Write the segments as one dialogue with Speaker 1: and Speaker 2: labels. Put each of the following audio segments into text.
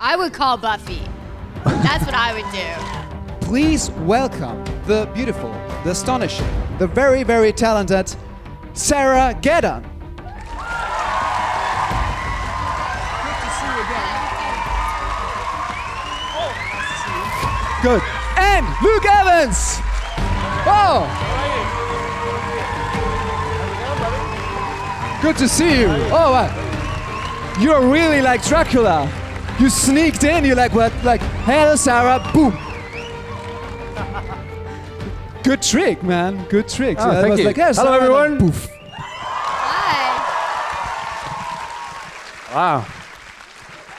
Speaker 1: I would call Buffy. That's what I would do.
Speaker 2: Please welcome the beautiful, the astonishing, the very, very talented Sarah Gadon. Good to see you again. Oh, nice to see you. Good. And Luke Evans. Oh. Good to see you. Oh, wow. You're really like Dracula. You sneaked in. You're like, what? Like, hello, Sarah. Boom. Good trick, man. Good trick.
Speaker 3: Oh, thank you.
Speaker 2: Like, yes,
Speaker 3: hello, everyone.
Speaker 2: Like, poof.
Speaker 1: Hi.
Speaker 3: Wow.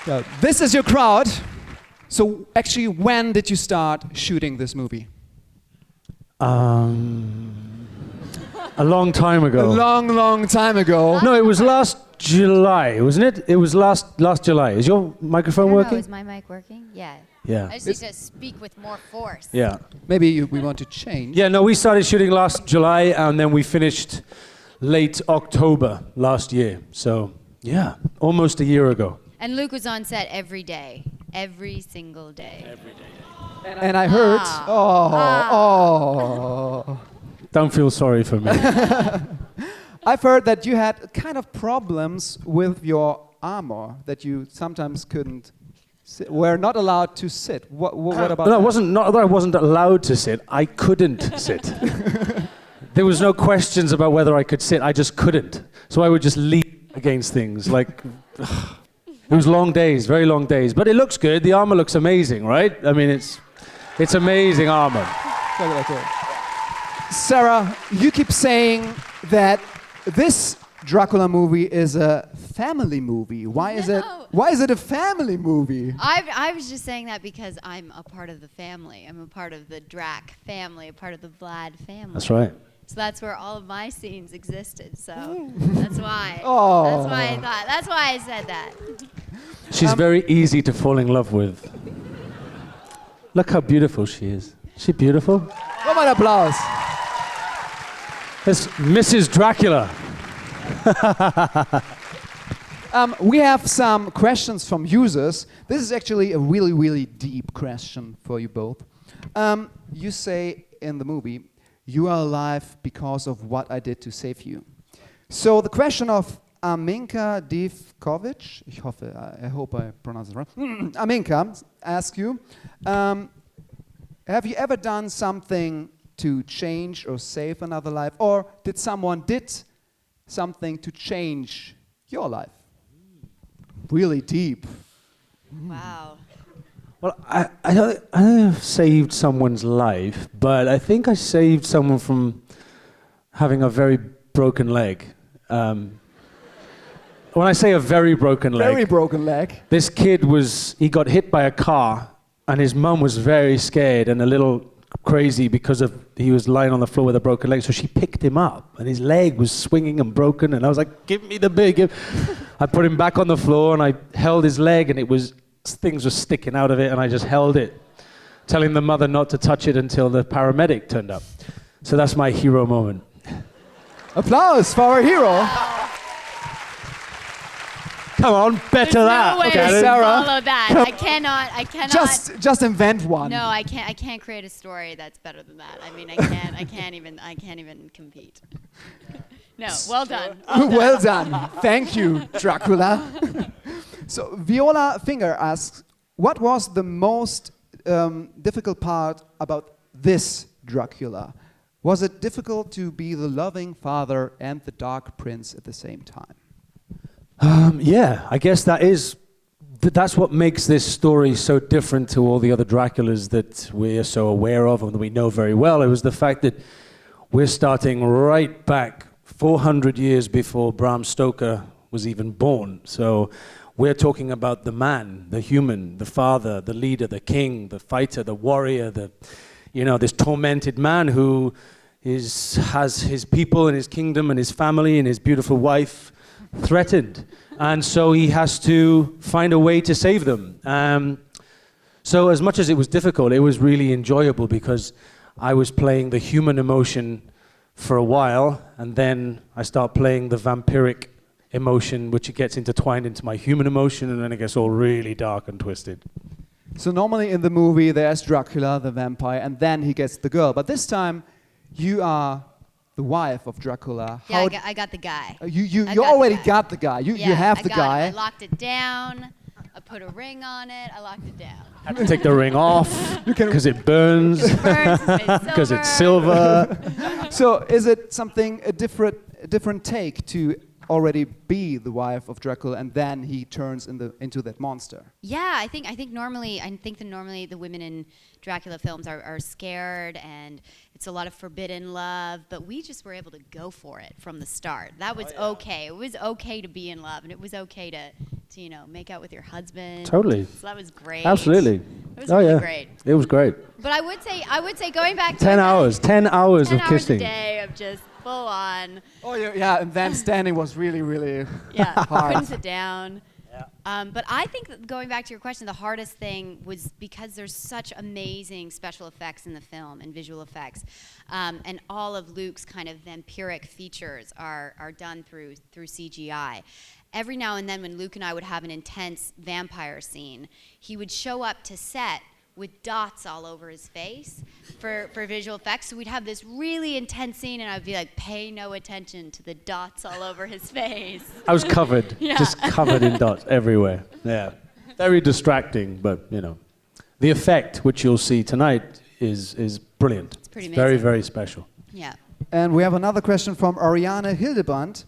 Speaker 2: So, this is your crowd. So, actually, when did you start shooting this movie?
Speaker 3: A long time ago.
Speaker 2: A long, long time ago.
Speaker 3: No, it was last July, wasn't it? It was last July. Is your microphone working?
Speaker 1: Is my mic working? Yeah.
Speaker 3: Yeah.
Speaker 1: I just need to speak with more force.
Speaker 3: Yeah.
Speaker 2: Maybe we want to change.
Speaker 3: Yeah, no, we started shooting last July and then we finished late October last year. So, yeah, almost a year ago.
Speaker 1: And Luke was on set every day. Every single day.
Speaker 3: Every day.
Speaker 2: And I heard,
Speaker 3: Don't feel sorry for me.
Speaker 2: I've heard that you had kind of problems with your armor, that you sometimes couldn't sit, were not allowed to sit. What about
Speaker 3: No,
Speaker 2: that?
Speaker 3: it wasn't not that I wasn't allowed to sit. I couldn't sit. There was no questions about whether I could sit. I just couldn't. So I would just lean against things. Like, it was long days, very long days. But it looks good. The armor looks amazing, right? I mean, it's amazing armor.
Speaker 2: Sarah, you keep saying that this Dracula movie is a family movie. Why is it a family movie?
Speaker 1: I was just saying that because I'm a part of the family. I'm a part of the Drac family, a part of the Vlad family.
Speaker 3: That's right.
Speaker 1: So that's where all of my scenes existed. So that's why.
Speaker 2: Oh.
Speaker 1: That's why I thought. That's why I said that.
Speaker 3: She's very easy to fall in love with. Look how beautiful she is. Is she beautiful?
Speaker 2: Come on, applause.
Speaker 3: It's Mrs. Dracula.
Speaker 2: We have some questions from users. This is actually a really, really deep question for you both. You say in the movie, you are alive because of what I did to save you. So the question of Aminka Divkovic, I hope I pronounced it right. Aminka asks you, have you ever done something to change or save another life? Or did someone something to change your life? Really deep.
Speaker 1: Wow.
Speaker 3: Well, I don't have saved someone's life, but I think I saved someone from having a very broken leg. When I say a very broken leg,
Speaker 2: Very broken leg.
Speaker 3: this kid he got hit by a car, and his mum was very scared and a little crazy because he was lying on the floor with a broken leg. So she picked him up, and his leg was swinging and broken. And I was like, "Give me the big." I put him back on the floor, and I held his leg, and things were sticking out of it, and I just held it, telling the mother not to touch it until the paramedic turned up. So that's my hero moment.
Speaker 2: Applause for our hero.
Speaker 3: Come on, better
Speaker 1: There's
Speaker 3: that.
Speaker 1: no way
Speaker 3: Gadon.
Speaker 1: to
Speaker 2: Sarah.
Speaker 1: follow that. I cannot.
Speaker 2: Just invent one.
Speaker 1: No, I can't create a story that's better than that. I mean, I can't even compete. No, well done.
Speaker 2: Well done. Thank you, Dracula. So Viola Finger asks, what was the most difficult part about this Dracula? Was it difficult to be the loving father and the dark prince at the same time?
Speaker 3: Yeah, I guess that's what makes this story so different to all the other Draculas that we're so aware of and that we know very well. It was the fact that we're starting right back 400 years before Bram Stoker was even born. So we're talking about the man, the human, the father, the leader, the king, the fighter, the warrior, this tormented man who has his people and his kingdom and his family and his beautiful wife threatened. And so he has to find a way to save them. So as much as it was difficult, it was really enjoyable because I was playing the human emotion for a while, and then I start playing the vampiric emotion, which it gets intertwined into my human emotion, and then it gets all really dark and twisted.
Speaker 2: So normally in the movie there's Dracula, the vampire, and then he gets the girl. But this time you are the wife of Dracula.
Speaker 1: Yeah, I got the guy.
Speaker 2: You
Speaker 1: got the
Speaker 2: already
Speaker 1: guy.
Speaker 2: got the guy. You
Speaker 1: Yeah,
Speaker 2: have
Speaker 1: I
Speaker 2: the
Speaker 1: got
Speaker 2: guy.
Speaker 1: him. I locked it down. I put a ring on it. I locked it down.
Speaker 3: I had to take the ring off because it burns,
Speaker 1: Burns, it's
Speaker 3: because it's silver.
Speaker 2: So is it something a different take to already be the wife of Dracula and then he turns into that monster?
Speaker 1: Yeah, I think normally the women in Dracula films are scared, and it's a lot of forbidden love, but we just were able to go for it from the start. That was okay. It was okay to be in love, and it was okay to make out with your husband.
Speaker 3: Totally.
Speaker 1: So that was great.
Speaker 3: Absolutely.
Speaker 1: It was really great.
Speaker 3: It was great.
Speaker 1: But I would say going back to
Speaker 3: 10 hours of
Speaker 1: 10 hours
Speaker 3: kissing.
Speaker 1: a day of just full on.
Speaker 2: Oh yeah, and then standing was really
Speaker 1: Yeah,
Speaker 2: hard.
Speaker 1: couldn't sit down. But I think that going back to your question, the hardest thing was because there's such amazing special effects in the film and visual effects, and all of Luke's kind of vampiric features are done through CGI. Every now and then when Luke and I would have an intense vampire scene, he would show up to set with dots all over his face for visual effects. So we'd have this really intense scene, and I'd be like, pay no attention to the dots all over his face.
Speaker 3: I was covered,
Speaker 1: Yeah.
Speaker 3: just covered in dots everywhere. Yeah, very distracting, but the effect which you'll see tonight is brilliant.
Speaker 1: It's pretty
Speaker 3: Very,
Speaker 1: amazing.
Speaker 3: very special.
Speaker 1: Yeah.
Speaker 2: And we have another question from Ariane Hildeband.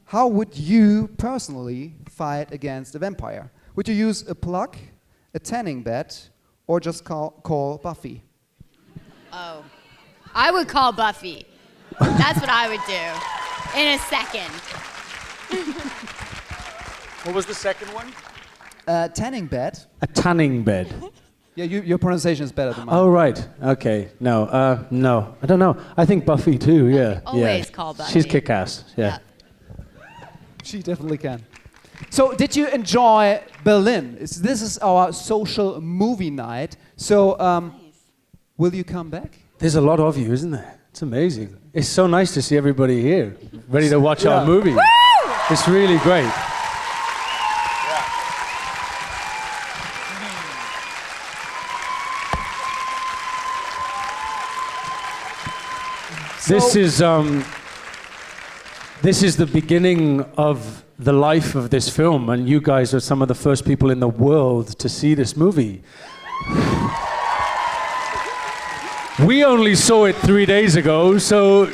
Speaker 2: How would you personally fight against a vampire? Would you use a plug, a tanning bed, or just call Buffy?
Speaker 1: Oh, I would call Buffy. That's what I would do in a second.
Speaker 3: What was the second one?
Speaker 2: Tanning bed.
Speaker 3: A tanning bed.
Speaker 2: Yeah, your pronunciation is better than mine.
Speaker 3: Oh, right. Okay. No. No. I don't know. I think Buffy too. Yeah.
Speaker 1: Always
Speaker 3: yeah.
Speaker 1: call Buffy.
Speaker 3: She's kick-ass. Yeah.
Speaker 2: She definitely can. So, did you enjoy Berlin? This is our social movie night. So, will you come back?
Speaker 3: There's a lot of you, isn't there? It's amazing. It's so nice to see everybody here, ready to watch our movie.
Speaker 1: Woo!
Speaker 3: It's really great. This is the beginning of the life of this film, and you guys are some of the first people in the world to see this movie. We only saw it 3 days ago, so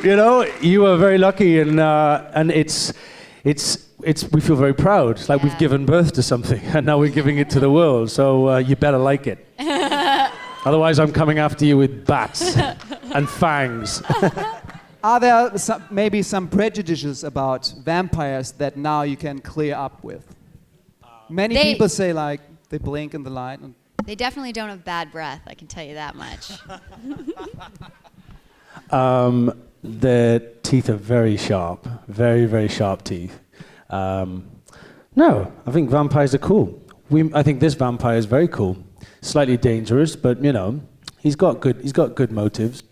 Speaker 3: you are very lucky, and it's we feel very proud. It's like we've given birth to something, and now we're giving it to the world. So you better like it. Otherwise, I'm coming after you with bats and fangs.
Speaker 2: Are there maybe some prejudices about vampires that now you can clear up with? Many people say like they blink in the light. And
Speaker 1: They definitely don't have bad breath, I can tell you that much.
Speaker 3: The teeth are very sharp, very, very sharp teeth. No, I think vampires are cool. I think this vampire is very cool. Slightly dangerous, but he's got good motives.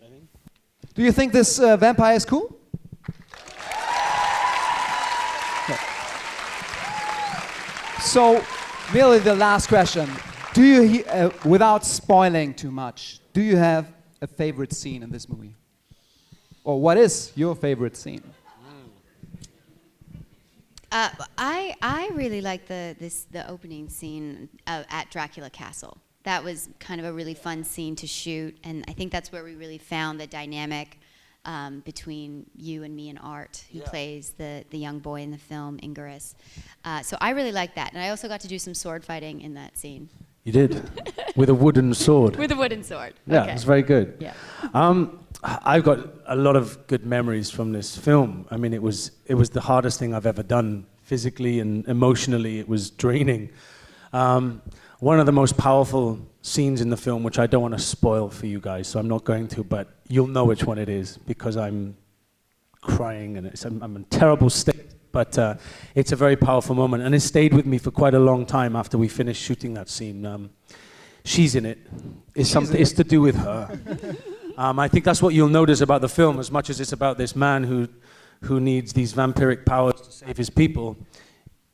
Speaker 2: do you think this vampire is cool? Okay. So, really the last question. Do you, without spoiling too much, do you have a favorite scene in this movie? Or what is your favorite scene?
Speaker 1: I really like the opening scene at Dracula Castle. That was kind of a really fun scene to shoot, and I think that's where we really found the dynamic between you and me and Art, who plays the young boy in the film, Ingerus. So I really like that, and I also got to do some sword fighting in that scene.
Speaker 3: You did, with a wooden sword.
Speaker 1: With a wooden sword.
Speaker 3: Yeah,
Speaker 1: Okay.
Speaker 3: it's very good.
Speaker 1: Yeah.
Speaker 3: I've got a lot of good memories from this film. I mean, it was the hardest thing I've ever done physically and emotionally. It was draining. One of the most powerful scenes in the film, which I don't want to spoil for you guys, so I'm not going to, but you'll know which one it is because I'm crying and I'm in a terrible state. But it's a very powerful moment, and it stayed with me for quite a long time after we finished shooting that scene. She's in it. It's to do with her. I think that's what you'll notice about the film, as much as it's about this man who needs these vampiric powers to save his people.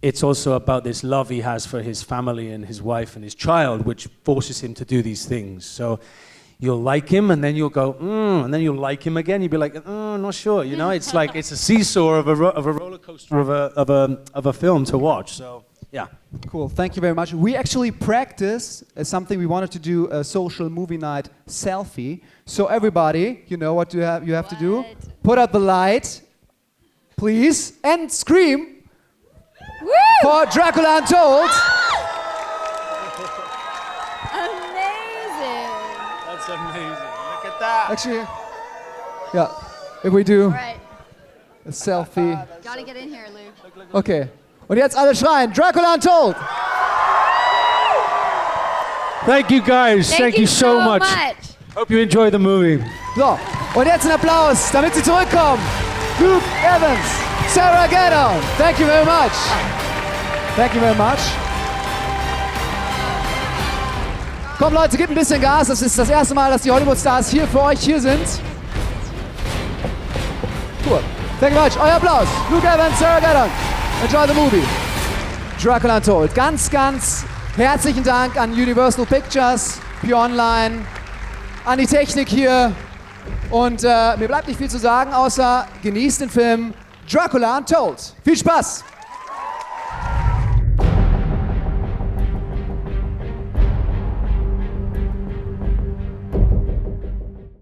Speaker 3: It's also about this love he has for his family and his wife and his child, which forces him to do these things. So you'll like him, and then you'll go, and then you'll like him again. You'll be like, not sure. You know, it's like it's a seesaw of a roller coaster of a film to watch. So yeah.
Speaker 2: Cool. Thank you very much. We actually practice something. We wanted to do a social movie night selfie. So everybody, you know what you have to do? Put up the light, please, and scream for Dracula Untold.
Speaker 3: That's amazing. Look at that.
Speaker 2: Actually, yeah. If we do
Speaker 1: Right.
Speaker 2: a selfie.
Speaker 1: Gotta get in here, Luke.
Speaker 2: Okay. Und jetzt alle schreien. Dracula Untold.
Speaker 3: Thank you guys. Thank you so much. Hope you enjoy the movie.
Speaker 2: So, und jetzt ein Applaus, damit sie zurückkommen. Luke Evans, Sarah Gadon. Thank you very much. Thank you very much. Komm Leute, gebt ein bisschen Gas. Das ist das erste Mal, dass die Hollywood-Stars hier für euch hier sind. Cool. Thank you much. Euer Applaus. Luke Evans, Sarah Gadon. Enjoy the movie. Dracula Untold. Ganz, ganz herzlichen Dank an Universal Pictures, Pure Online, an die Technik hier. Und mir bleibt nicht viel zu sagen, außer genießt den Film Dracula Untold. Viel Spaß!